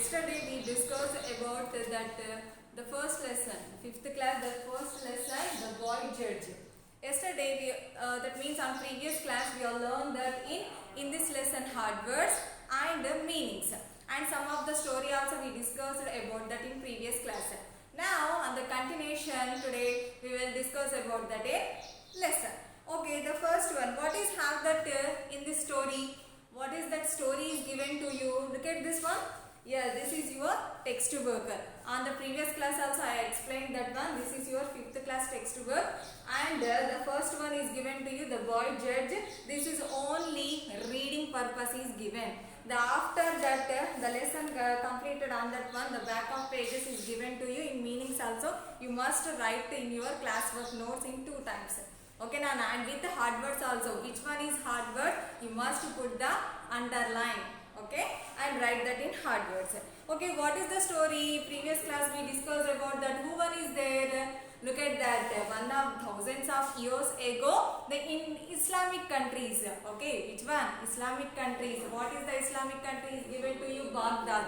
Yesterday we discussed about the first lesson, 5th class, the first lesson, the boy judge. Yesterday that means on previous class we have learned that in this lesson hard words and meanings, and some of the story also we discussed about that in previous class. Now on the continuation today we will discuss about that lesson. Okay, the first one, what is have that in this story? What is that story is given to you? Look at this one. Yeah, this is your textbook. On the previous class also I explained that one. This is your 5th class textbook, and the first one is given to you, the boy judge. This is only reading purpose is given. After that the lesson completed on that one, the back of pages is given to you. In meanings also you must write in your classwork notes in 2 times. Okay, Nana, and with the hard words also, which one is hard word? You must put the underline, okay, and write that in hard words. Okay, what is the story? Previous class we discussed about that. Who one is there? Look at that. One of thousands of years ago, in Islamic countries. Okay, which one? Islamic countries. What is the Islamic countries given to you? Baghdad.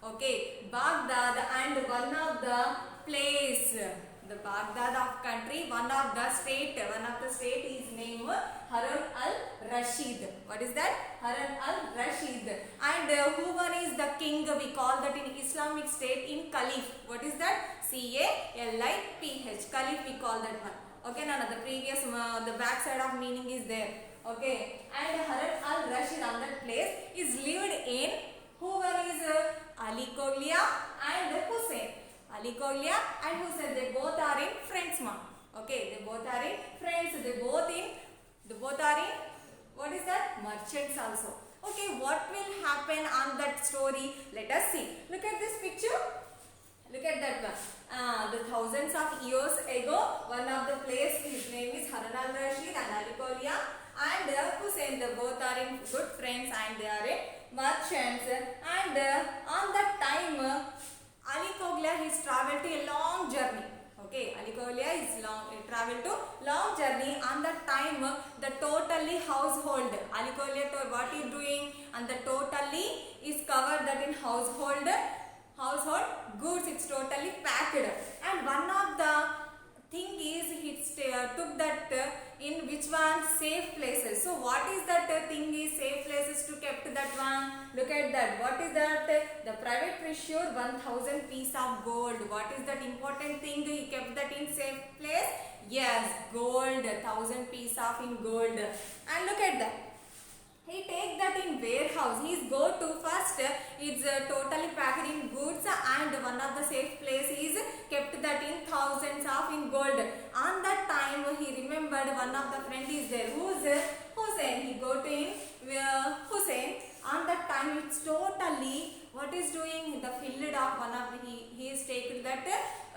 Okay, Baghdad, and one of the place. The Baghdad of country, one of the state is named Harun al-Rashid. What is that? Harun al-Rashid. And who one is the king? We call that in Islamic state in Caliph. What is that? C-A-L-I-P-H. Caliph we call that one. Okay, Nana, the previous, the back side of meaning is there. Okay, and Harun al-Rashid on that place is lived in, who one is Ali Coglia and Hussein. Ali Coglia and Hussein, they both are in friends, ma. Okay, they both are in friends. They both are in, what is that? Merchants also. Okay, what will happen on that story? Let us see. Look at this picture. Look at that one. The thousands of years ago, one of the place, his name is Harun al-Rashid and Ali Coglia and Hussein. They both are in good friends and they are in merchants. And on that time, Ali Coglia has travelled to a long journey. Okay, Ali Coglia is travelled to long journey. On that time, the totally household, Ali Coglia what is doing, and the totally is covered that in household goods. It's totally packed, and one of the thing is he took that in which one? Safe places. So what is that thing is safe places to kept that one? Look at that. What is that? The private treasure, 1000 piece of gold. What is that important thing? He kept that in safe place. Yes, gold, 1000 piece of in gold. And look at that. He take that in warehouse. He's go to first. It's totally packed in goods, and one of the safe place is kept that in thousands of in gold. On that time, he remembered one of the friend is there. Who's Hussein? He go to in Hussein. On that time, it's totally what is doing the filled of one of the, he is taken that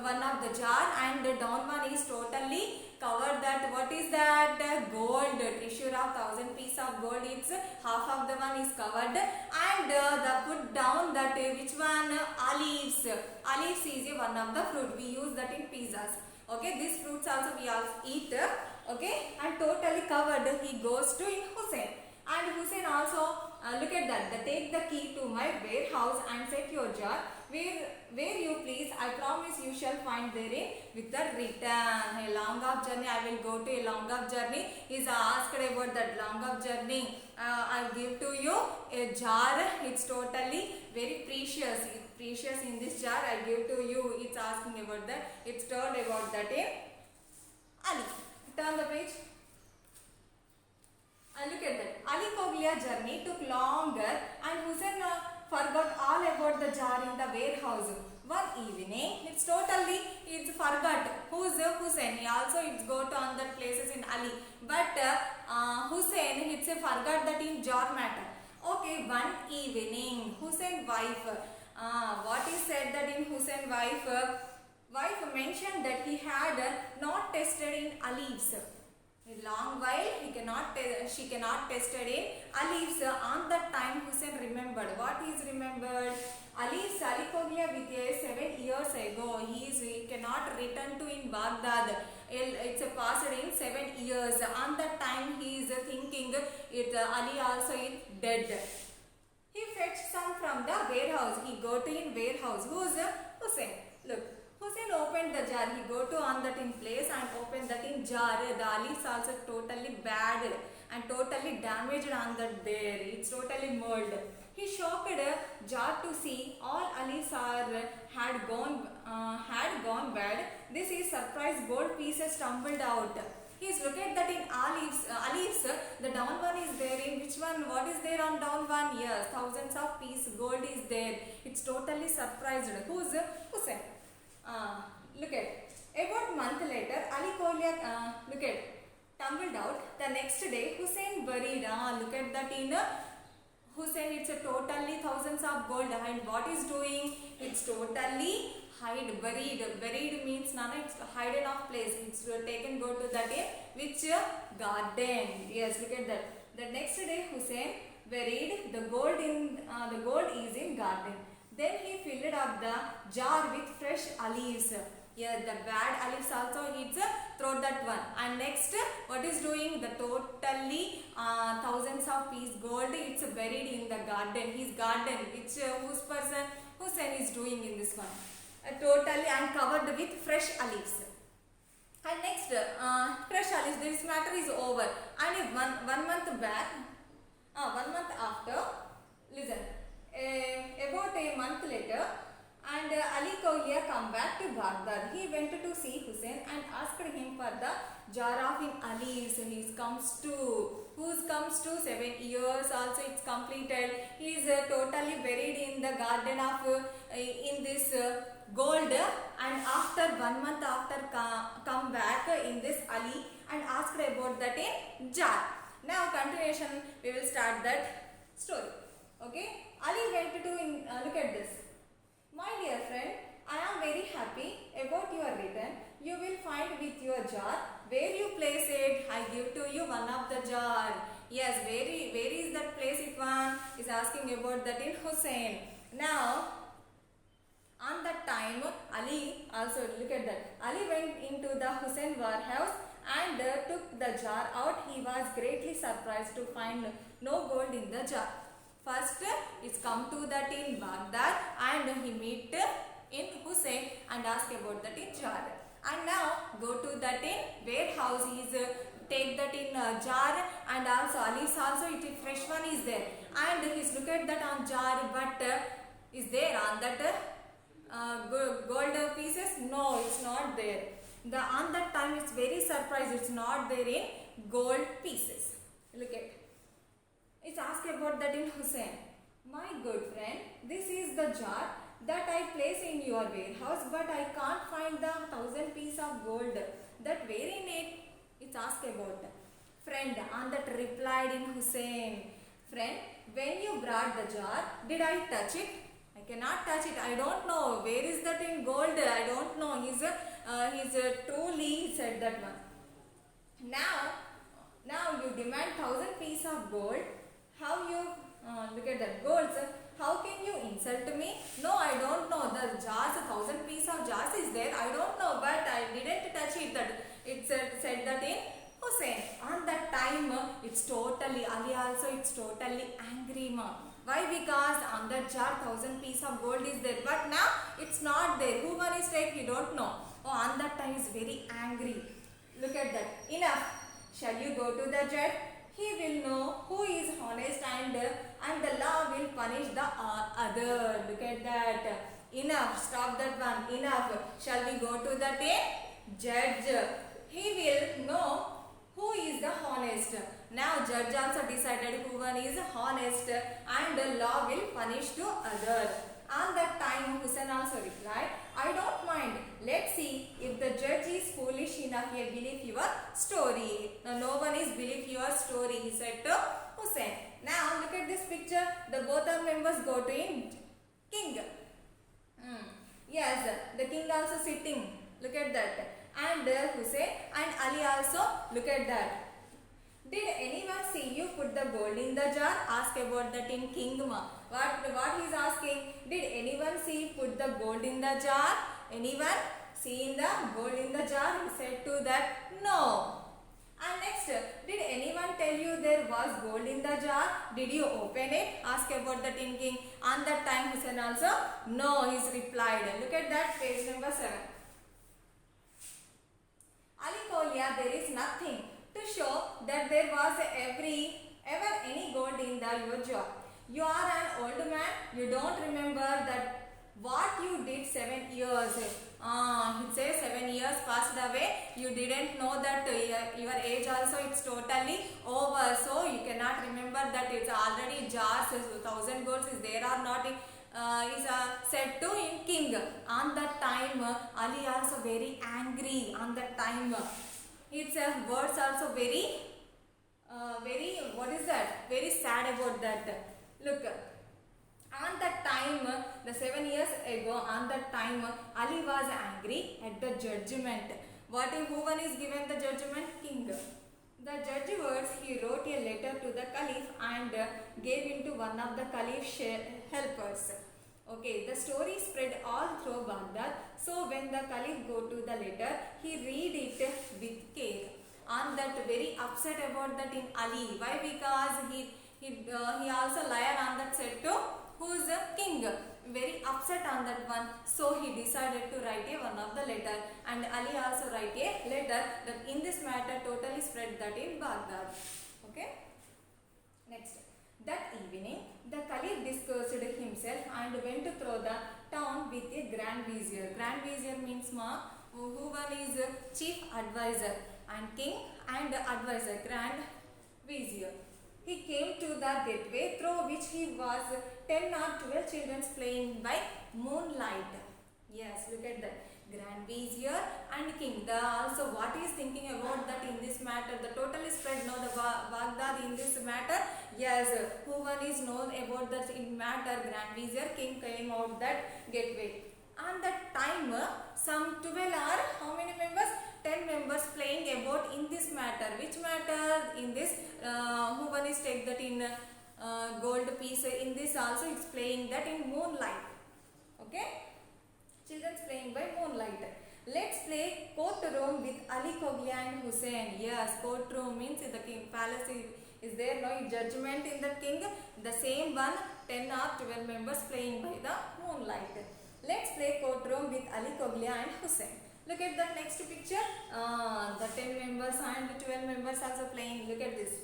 one of the jar, and the down one is totally covered that. What is that? Gold, treasure of 1000 piece of gold. It's half of the one is covered, and the put down that which one? Olives. Olives is one of the fruit. We use that in pizzas. Okay, these fruits also we all eat. Okay, and totally covered. He goes to in Hussein, and Hussein also look at that. Take the key to my warehouse and set your jar where you please. I promise you shall find therein with the return. A long of journey, I will go to a long of journey. Is asked about that long of journey. I'll give to you a jar. It's totally very precious. It's precious in this jar. I give to you. It's asking about that. It's told about that in Ali. Turn the page. And look at that. Ali Coglia journey took longer, and Hussein forgot all about the jar in the warehouse. One evening, it's forgot. Who's Hussein? He also go to on that places in Ali. But Hussein, it's forgot that in jar matter. Okay, one evening, Hussein wife. What is said that in Hussein wife mentioned that he had not tested in olives. A long while she cannot tested in olives. On that time Hussein remembered. What is remembered? Olives, Ali Coglia with 7 years ago. He cannot return to in Baghdad. It's passed in 7 years. On that time he is thinking Ali also is dead. He fetched some from from the warehouse. He go to in warehouse. Who is Hussein? Look, Hussein opened the jar. He go to on that in place and open that in jar. The olives also totally bad and totally damaged on that there. It's totally mold. He shocked jar to see all olives had gone bad. This is surprise gold pieces tumbled out. He is look at that in olives, the down one is there. In which one? What is there on down one? Yes, thousands of piece gold is there. It's totally surprised. Who's Hussein? Look at. About month later, Ali Kolya, look at, tumbled out. The next day, Hussein buried. Look at that in Hussein. It's a totally thousands of gold. And what is doing? It's totally buried. Buried means it's hidden off place. It's taken go to that which garden. Yes, look at that. The next day, Hussein buried the gold in the gold is in garden. Then he filled up the jar with fresh olives. Yeah, the bad olives also it's throw that one. And next, what is doing? The totally thousands of piece gold. It's buried in the garden. His garden, which whose person Hussein is doing in this one. Totally and covered with fresh olives. And next, fresh olives. This matter is over. And one month back, 1 month after, listen. About a month later, and Ali Kolya come back to Baghdad. He went to see Hussein and asked him for the jar of in olives. He comes to, who's comes to 7 years also it's completed. He is totally buried in the garden of in this gold. And after 1 month after come back in this Ali and asked about that in jar. Now continuation, we will start that story. Okay. Ali went to look at this. My dear friend, I am very happy about your return. You will find with your jar. Where you place it, I give to you one of the jar. Yes, where is that place it one? Is asking about that in Hussein. Now, on that time, Ali also look at that. Ali went into the Hussein warehouse and took the jar out. He was greatly surprised to find no gold in the jar. First, it's come to that in Baghdad and he meet in Hussein and ask about that in jar. And now go to that in warehouse. He's take that in jar and also olives also it is fresh one is there. And he's look at that on jar, but is there on that gold pieces? No, it's not there. On that time it's very surprised. It's not there in gold pieces. Look at. It's asked about that in Hussein. My good friend, this is the jar that I place in your warehouse, but I can't find the 1,000 piece of gold. That where in it? It's asked about. Friend, on that replied in Hussein. Friend, when you brought the jar, did I touch it? I cannot touch it. I don't know. Where is that in gold? I don't know. He's truly said that one. Now you demand 1,000 piece of gold. How you look at that gold, sir? How can you insult me? No, I don't know. The jars, 1,000 piece of jars is there. I don't know, but I didn't touch it. That it said that in Hussein. On that time, it's totally Ali also. It's totally angry, ma. Why? Because on that jar, 1,000 piece of gold is there, but now it's not there. Who one is take? You don't know. Oh, on that time is very angry. Look at that. Enough. Shall you go to the judge? He will know who is honest and the law will punish the other. Look at that. Enough. Stop that one. Enough. Shall we go to the judge? He will know who is the honest. Now judge also decided who one is honest and the law will punish to other. On that time Hussein also replied, I don't mind. Let's see if the judge is foolish enough to believe your story. Now no one is believe your story, he said to Hussein. Now look at this picture. The both of members go to in king. Yes, the king also sitting. Look at that. And Hussein and Ali also look at that. Did anyone see you put the gold in the jar? Ask about that in king. What he is asking? Did anyone see you put the gold in the jar? Anyone seen the gold in the jar? He said to that, no. And next, did anyone tell you there was gold in the jar? Did you open it? Ask about the king. On that time Hussain also, no, he's replied. Look at that, page number 7. Ali Kolia, there is nothing to show that there was ever any gold in your jar. You are an old man, you don't remember that what you did 7 years. It says 7 years passed away. You didn't know that your age also it's totally over. So you cannot remember that it's already jars. 1000 golds is there or not. Is said to in king. On that time, Ali also very angry. On that time, its words also very what is that? Very sad about that. Look. On that time, the 7 years ago, on that time, Ali was angry at the judgment. Who one is given the judgment? King. The judge words, he wrote a letter to the caliph and gave it to one of the caliph's helpers. Okay, the story spread all through Baghdad. So when the caliph go to the letter, he read it with care. On that, very upset about that in Ali. Why? Because he also liar on that said to who is the king, very upset on that one. So he decided to write one of the letter, and Ali also write a letter that in this matter totally spread that in Baghdad. Okay. Next, that evening the caliph discussed himself and went through the town with a grand vizier. Grand vizier means who one is chief advisor, and king and advisor, grand vizier. He came to the gateway through which he was 10 or 12 children playing by moonlight. Yes, look at that. Grand vizier and king. Also what is thinking about that in this matter? The totally spread now the Baghdad in this matter. Yes, who one is known about that in matter? Grand vizier, king came out that gateway. On that time, some 12 are how many members? 10 members playing about in this matter. Which matter? In this, who one is take that in gold piece. In this also it's playing that in moonlight. Okay? Children's playing by moonlight. Let's play courtroom with Ali Koglia and Hussain. Yes, courtroom means the king palace is there no judgment in the king. The same one, 10 or 12 members playing by the moonlight. Let's play courtroom with Ali Koglia and Hussain. Look at the next picture. The 10 members and 12 members also playing. Look at this.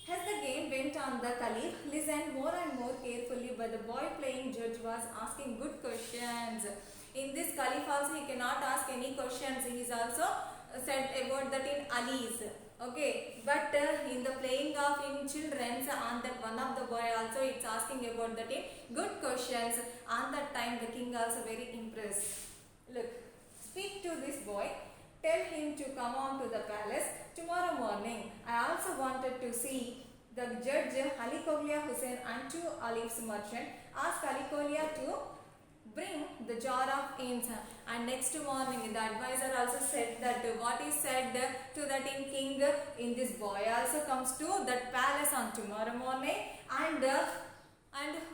As the game went on, the caliph listened more and more carefully, but the boy playing judge was asking good questions. In this caliph also he cannot ask any questions. He is also said about that in Ali's. Okay, but in the playing of in children's, on that one of the boy also it's asking about that in good questions. On that time the king also very impressed. Look. Speak to this boy, tell him to come on to the palace tomorrow morning. I also wanted to see the judge Ali Koglia Hussain and 2 olives merchant. Ask Ali Koglia to bring the jar of inns. And next morning the advisor also said that what is said to that in king, in this boy also comes to that palace on tomorrow morning, and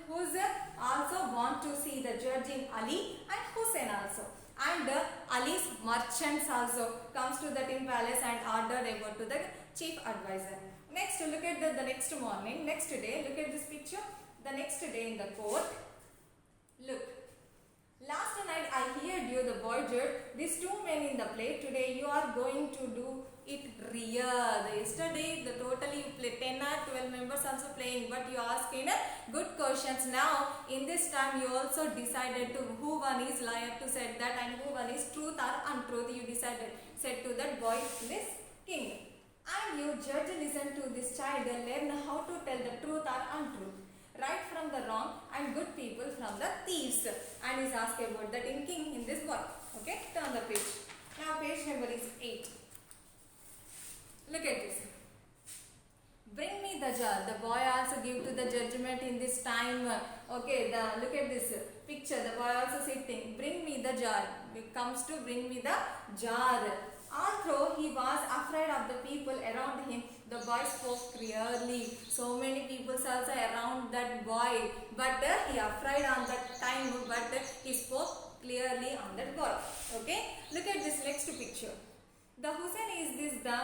who's also want to see the judge in Ali and Hussain also. And Ali's merchants also comes to that in palace and ordered about to the chief advisor. Next, look at the next morning, next day, look at this picture. The next day in the court, look. Last night I heard you, the boy judge, these 2 men in the play. Today you are going to do it real. Yesterday the totally you play 10 or 12 members also playing, but you ask in good questions. Now in this time you also decided to who one is liar to said that and who one is truth or untruth. You decided, said to that boy, this king. And you judge listen to this child and learn how to tell the truth or untruth, right from the wrong and good people from the thieves. And is asked about that in king in this boy. Okay, turn the page. Now page number is 8. Look at this. Bring me the jar. The boy also give to the judgment in this time. Okay, look at this picture. The boy also sitting. Bring me the jar. It comes to bring me the jar. Although he was afraid of the people around him, the boy spoke clearly. So many people also around that boy, but he afraid on that time, but he spoke clearly on that boy. Okay, look at this next picture. The Hussain is this the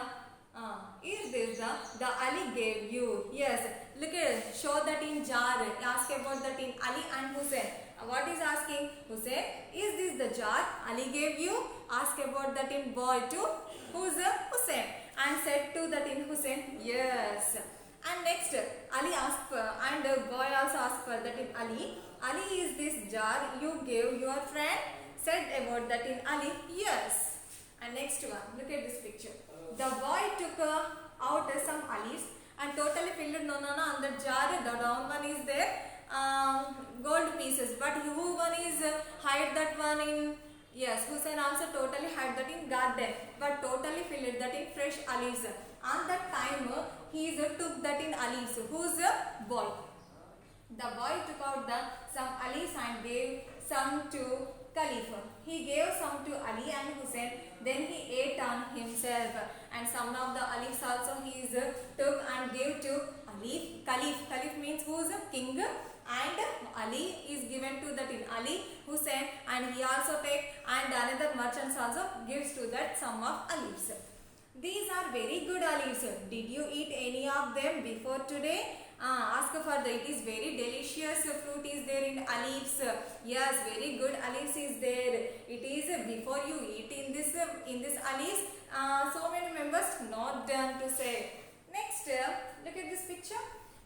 Is this the Ali gave you? Yes. Look at it. Show that in jar. Ask about that in Ali and Hussein. What is asking? Hussein, is this the jar Ali gave you? Ask about that in boy to who's Hussein, and said to that in Hussein, yes. And next Ali asked for, and boy also asked for that in Ali. Ali, is this jar you gave your friend? Said about that in Ali, yes. And next one, look at this picture. The boy took out some olives and totally filled no on the jar. The down one is there, gold pieces, but who one is hide that one in, yes, Hussein also totally hide that in garden, but totally filled that in fresh olives. On that time he took that in olives. Who's boy? The boy took out some olives and gave some to Khalifa. He gave some to Ali and Hussein. Then he ate on himself, and some of the olives also he took and gave to Ali. Caliph means who's a king, and Ali is given to that in Ali, Hussein, and he also take, and another merchants also gives to that some of olives. These are very good olives. Did you eat any of them before today? Ask for it is very delicious fruit is there in olives. Yes, very good olives is there. It is before you eat in this olives. So many members not done to say. Next, look at this picture.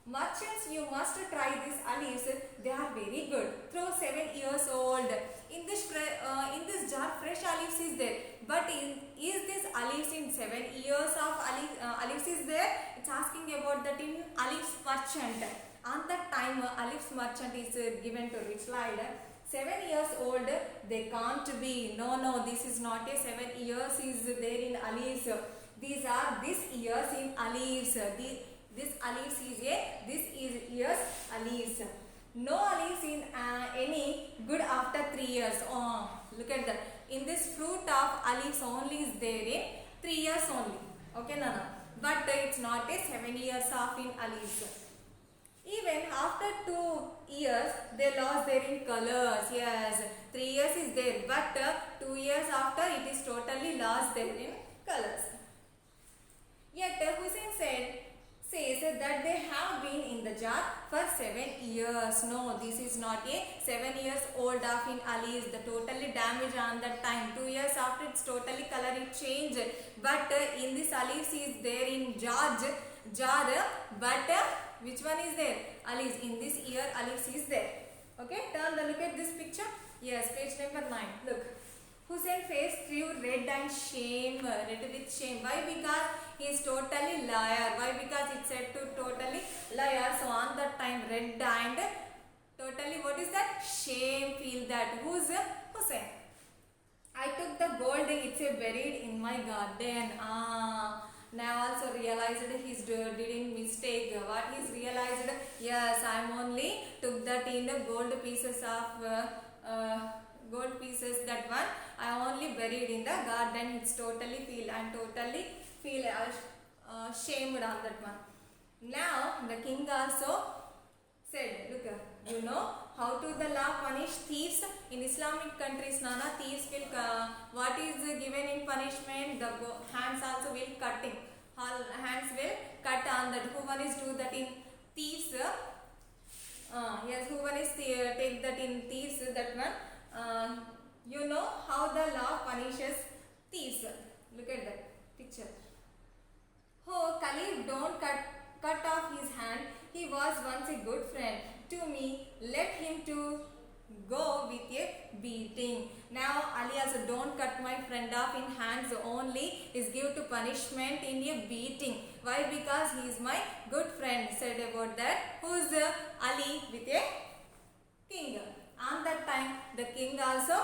Merchants, you must try these olives. They are very good. Through 7 years old. In this jar, fresh olives is there. But is this olives in 7 years of olives is there? It's asking about that in olives merchant. On that time, olives merchant is given to replied, 7 years old, they can't be. No, this is not a 7 years is there in olives. These are this years in olives. This olives is years olives. No olives in any good after 3 years. Oh, look at that. In this fruit of olives only is there in 3 years only. Okay, Nana. But it's not a 7 years of in olives. Even after 2 years, they lost their in colors. Yes, 3 years is there, but 2 years after it is totally lost their in colors. Yet Hussein says that they have been in the jar for 7 years. No, this is not a 7 years old of in olives. The totally damaged on that time. 2 years after it's totally color it changed. But in this olives is there in jar. But which one is there? Olives. In this year olives is there. Okay, turn the look at this picture. Yes, page number 9. Look. Hussein face grew red and shame, red with shame. Why? Because he is totally liar. Why? Because it said to totally liar. So on that time red and totally what is that? Shame feel that. Who's Hussein? I took the gold, it's buried in my garden. Now also realized he's doing mistake. What he's realized? Yes, I'm only took that in the gold pieces of gold pieces, that one I only buried in the garden. It's totally feel shamed on that one. Now the king also said, look, you know how to the law punish thieves in Islamic countries. Nana, thieves will what is given in punishment? The hands also will cutting. Hands will cut on that. Who one is do that in thieves? Yes, who one is take that in thieves? That one. You know how the law punishes thieves. Look at that picture. Oh, Khalid, don't cut off his hand. He was once a good friend to me. Let him to go with a beating. Now Ali also, don't cut my friend off in hands only. Is give to punishment in a beating. Why? Because he is my good friend. Said about that. Who's Ali with a king? On that time, the king also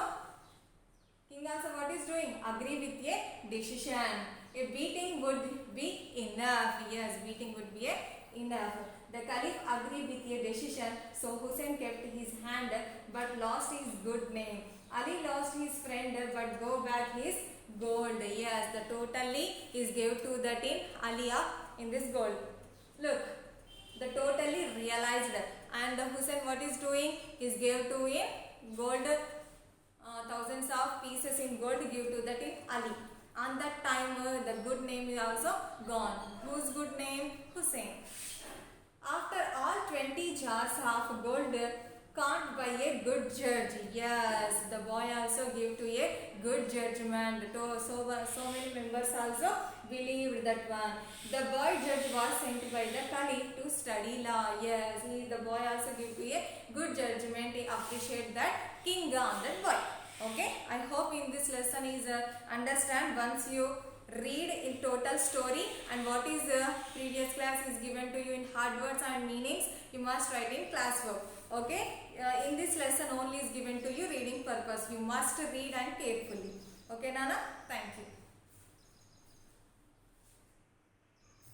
what is doing? Agree with a decision. A beating would be enough. Yes, beating would be enough. The Caliph agreed with a decision, so Hussein kept his hand but lost his good name. Ali lost his friend but go back his gold. Yes, the totally is gave to that in Aliyah in this gold. Look, the totally realized, and the Hussein what is doing is gave to in gold, thousands of pieces in gold give to that in Ali. On that time, the good name is also gone. Whose good name? Hussein. After all 20 jars of gold can't buy a good judge. Yes, the boy also gave to a good judgment. So many members also believed that one. The boy judge was sent by the caliph to study law. Yes, the boy also gave to a good judgment. He appreciate that king on that boy. Okay, I hope in this lesson is understand once you read in total story and what is previous class is given to you in hard words and meanings, you must write in classwork. Okay, in this lesson only is given to you reading purpose. You must read and carefully. Okay, Nana, thank you.